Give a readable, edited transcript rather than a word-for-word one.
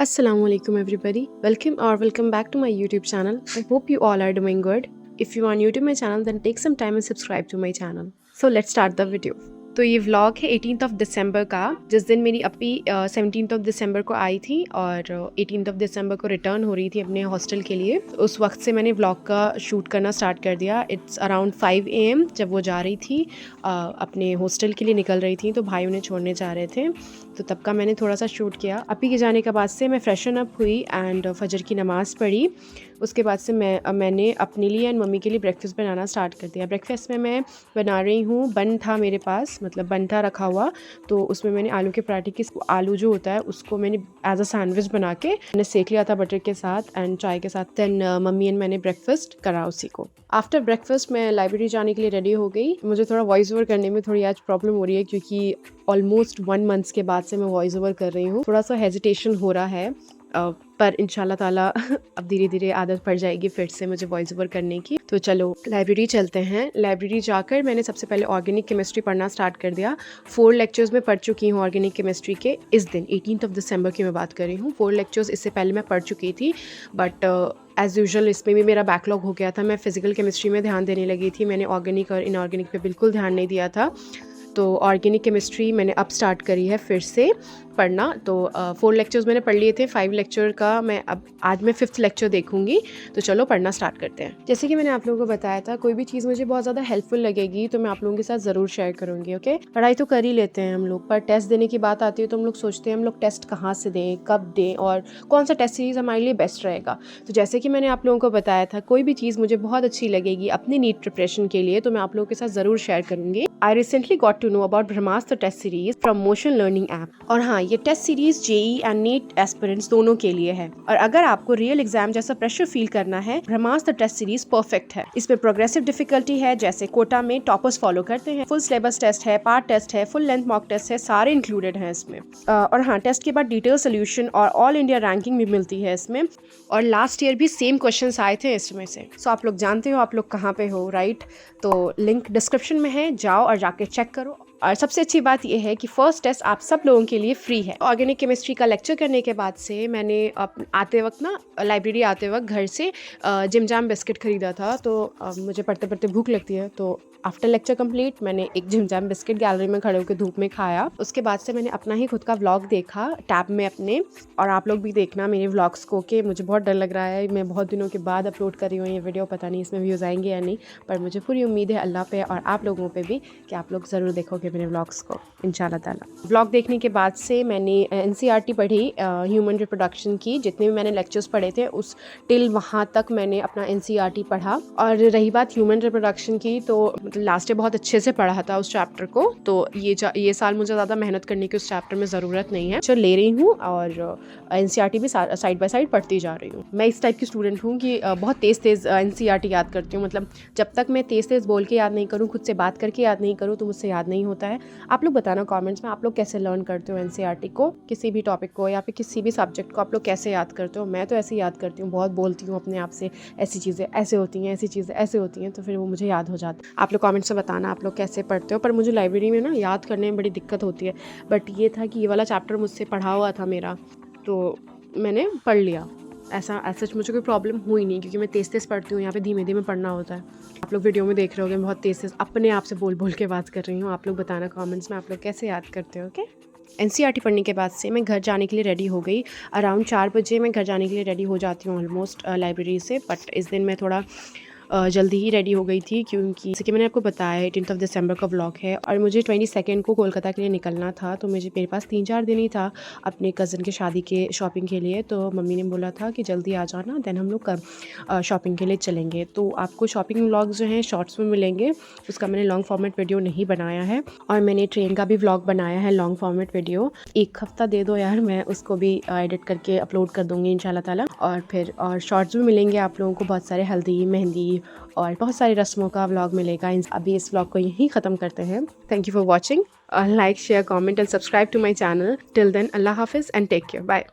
Assalamualaikum everybody. Welcome back to my YouTube channel. I hope you all are doing good. If you are new to my channel then take some time and subscribe to my channel. So let's start the video. तो ये vlog है 18th of December का, जिस दिन मेरी अपी 17th of December को आई थी और 18th ऑफ दिसंबर को रिटर्न हो रही थी अपने हॉस्टल के लिए। उस वक्त से मैंने व्लॉग का शूट करना स्टार्ट कर दिया। इट्स अराउंड 5 AM जब वो जा रही थी अपने हॉस्टल के लिए निकल रही थी, तो भाई उन्हें छोड़ने जा रहे थे, तो तब का मैंने थोड़ा सा शूट किया। अपी के जाने के बाद से मैं फ्रेशन अप हुई एंड फजर की नमाज़ पढ़ी। उसके बाद से मैंने अपने लिए एंड मम्मी के लिए ब्रेकफास्ट बनाना स्टार्ट कर दिया। ब्रेकफास्ट में मैं बना रही हूँ, बन था मेरे पास, मतलब बन था रखा हुआ, तो उसमें मैंने आलू के पराठे की आलू जो होता है उसको मैंने एज अ सैंडविच बना के मैंने सेक लिया था बटर के साथ एंड चाय के साथ। देन मम्मी एंड मैंने ब्रेकफास्ट करा उसी को। आफ्टर ब्रेकफास्ट मैं लाइब्रेरी जाने के लिए रेडी हो गई। मुझे थोड़ा वॉइस ओवर करने में थोड़ी आज प्रॉब्लम हो रही है क्योंकि ऑलमोस्ट 1 मंथ के बाद से मैं वॉइस ओवर कर रही हूँ। थोड़ा सा हेजिटेशन हो रहा है, पर इंशाल्लाह ताला अब धीरे धीरे आदत पड़ जाएगी फिर से मुझे वॉइस ओवर करने की। तो चलो लाइब्रेरी चलते हैं। लाइब्रेरी जाकर मैंने सबसे पहले ऑर्गेनिक केमिस्ट्री पढ़ना स्टार्ट कर दिया। 4 लेक्चर्स में पढ़ चुकी हूँ ऑर्गेनिक केमिस्ट्री के। इस दिन 18th ऑफ दिसंबर की मैं बात कर रही हूँ। 4 लेक्चर्स इससे पहले मैं पढ़ चुकी थी, बट एज़ यूजुअल इसमें भी मेरा बैकलॉग हो गया था। मैं फिजिकल केमिस्ट्री में ध्यान देने लगी थी, मैंने ऑर्गेनिक और इनऑर्गेनिक पे बिल्कुल ध्यान नहीं दिया था। तो ऑर्गेनिक केमिस्ट्री मैंने अब स्टार्ट करी है फिर से पढ़ना। तो 4 लेक्चर्स मैंने पढ़ लिए थे, 5 लेक्चर का मैं अब आज मैं 5th लेक्चर देखूंगी। तो चलो पढ़ना स्टार्ट करते हैं। जैसे कि मैंने आप लोगों को बताया था, कोई भी चीज़ मुझे बहुत ज़्यादा हेल्पफुल लगेगी तो मैं आप लोगों के साथ ज़रूर शेयर करूँगी। ओके, पढ़ाई तो कर ही लेते हैं हम लोग, पर टेस्ट देने की बात आती है तो हम लोग सोचते हैं हम लोग टेस्ट कहाँ से दें, कब दें और कौन सा टेस्ट सीरीज़ हमारे लिए बेस्ट रहेगा। तो जैसे कि मैंने आप लोगों को बताया था, कोई भी चीज़ मुझे बहुत अच्छी लगेगी अपनी नीट प्रिपरेशन के लिए तो मैं आप लोगों के साथ ज़रूर शेयर करूँगी। I recently got to know about Brahmastra test series from Motion Learning app. और हाँ, ये test series JEE and NEET aspirants दोनों के लिए है। और अगर आपको रियल एग्जाम जैसा प्रेशर फील करना है, ब्रह्मास्त्र टेस्ट सीरीज परफेक्ट है। इसमें प्रोग्रेसिव डिफिकल्टी है, जैसे कोटा में टॉपर्स फॉलो करते हैं। फुल सिलेबस टेस्ट है, पार्ट टेस्ट है, फुल लेंथ मॉक टेस्ट है, सारे इंक्लूडेड हैं इसमें। और हाँ, टेस्ट के बाद डिटेल सोल्यूशन और ऑल इंडिया रैंकिंग भी मिलती है इसमें। और लास्ट ईयर भी सेम क्वेश्चंस आए थे इसमें से। सो आप लोग जानते हो आप लोग कहाँ पे हो, राइट? तो लिंक डिस्क्रिप्शन में है, जाओ और जाके चेक करो। और सबसे अच्छी बात यह है कि फर्स्ट टेस्ट आप सब लोगों के लिए फ्री है। ऑर्गेनिक केमिस्ट्री का लेक्चर करने के बाद से मैंने आते वक्त ना, लाइब्रेरी आते वक्त घर से जिम जाम बिस्किट ख़रीदा था। तो मुझे पढ़ते पढ़ते भूख लगती है, तो आफ्टर लेक्चर कंप्लीट मैंने एक जिम जाम बिस्किट गैलरी में खड़े होकर धूप में खाया। उसके बाद से मैंने अपना ही खुद का व्लॉग देखा टैब में अपने। और आप लोग भी देखना मेरे व्लॉग्स को, कि मुझे बहुत डर लग रहा है, मैं बहुत दिनों के बाद अपलोड कर रही हूँ ये वीडियो, पता नहीं इसमें व्यूज़ आएंगे या नहीं, पर मुझे पूरी उम्मीद है अल्लाह पे और आप लोगों पे भी कि आप लोग ज़रूर देखोगे मेरे व्लॉग्स को इंशाल्लाह ताला। व्लॉग देखने के बाद से मैंने एनसीईआरटी पढ़ी ह्यूमन रिप्रोडक्शन की। जितने भी मैंने लेक्चर्स पढ़े थे उस टिल वहाँ तक मैंने अपना एनसीईआरटी पढ़ा। और रही बात ह्यूमन रिप्रोडक्शन की, तो मतलब लास्ट ईयर बहुत अच्छे से पढ़ा था उस चैप्टर को। तो ये साल मुझे ज़्यादा मेहनत करने की उस चैप्टर में ज़रूरत नहीं है, जो ले रही हूँ और एनसीईआरटी भी साइड बाय साइड पढ़ती जा रही हूँ। मैं इस टाइप की स्टूडेंट हूँ कि बहुत तेज़ एनसीईआरटी याद करती हूँ। मतलब जब तक मैं तेज़ बोल के याद नहीं करूँ, खुद से बात करके याद नहीं करूँ, तो मुझसे याद नहीं होता है। आप लोग बताना कमेंट्स में आप लोग कैसे लर्न करते हो एनसीईआरटी को, किसी भी टॉपिक को या फिर किसी भी सब्जेक्ट को आप लोग कैसे याद करते हो। मैं तो ऐसे याद करती हूँ, बहुत बोलती हूँ अपने आप से, ऐसी चीज़ें ऐसे होती हैं, ऐसी चीज़ें ऐसे होती हैं, तो फिर वो मुझे याद हो जाता है। आप लोग कमेंट्स में बताना आप लोग कैसे पढ़ते हो। पर मुझे लाइब्रेरी में ना याद करने में बड़ी दिक्कत होती है, बट ये था कि ये वाला चैप्टर मुझसे पढ़ा हुआ था मेरा, तो मैंने पढ़ लिया। ऐसा सच मुझे कोई प्रॉब्लम हुई नहीं, क्योंकि मैं तेज़ पढ़ती हूँ, यहाँ पे धीमे धीमे पढ़ना होता है। आप लोग वीडियो में देख रहे होगे बहुत तेज़ अपने आप से बोल के बात कर रही हूँ। आप लोग बताना कमेंट्स में आप लोग कैसे याद करते हो। ओके, एनसीईआरटी पढ़ने के बाद से मैं घर जाने के लिए रेडी हो गई। अराउंड 4 बजे मैं घर जाने के लिए रेडी हो जाती हूँ ऑलमोस्ट लाइब्रेरी से। बट इस दिन मैं थोड़ा जल्दी ही रेडी हो गई थी, क्योंकि जैसे कि मैंने आपको बताया 18th ऑफ दिसंबर का व्लॉग है और मुझे 22 को कोलकाता के लिए निकलना था। तो मेरे पास 3-4 दिन ही था अपने कज़न के शादी के शॉपिंग के लिए। तो मम्मी ने बोला था कि जल्दी आ जाना, देन हम लोग शॉपिंग के लिए चलेंगे। तो आपको शॉपिंग व्लॉग जो हैं शॉर्ट्स में मिलेंगे, उसका मैंने लॉन्ग फॉर्मेट वीडियो नहीं बनाया है। और मैंने ट्रेन का भी व्लॉग बनाया है लॉन्ग फॉर्मेट वीडियो। एक हफ़्ता दे दो यार, मैं उसको भी एडिट करके अपलोड कर दूँगी इंशाल्लाह ताला। और शॉर्ट्स भी मिलेंगे आप लोगों को, बहुत सारे हल्दी मेहंदी और बहुत सारी रस्मों का व्लॉग मिलेगा। अभी इस व्लॉग को यहीं ख़त्म करते हैं। Thank you for watching. Like share comment and subscribe to my channel. Till then अल्लाह हाफिज़ एंड टेक केयर, बाय।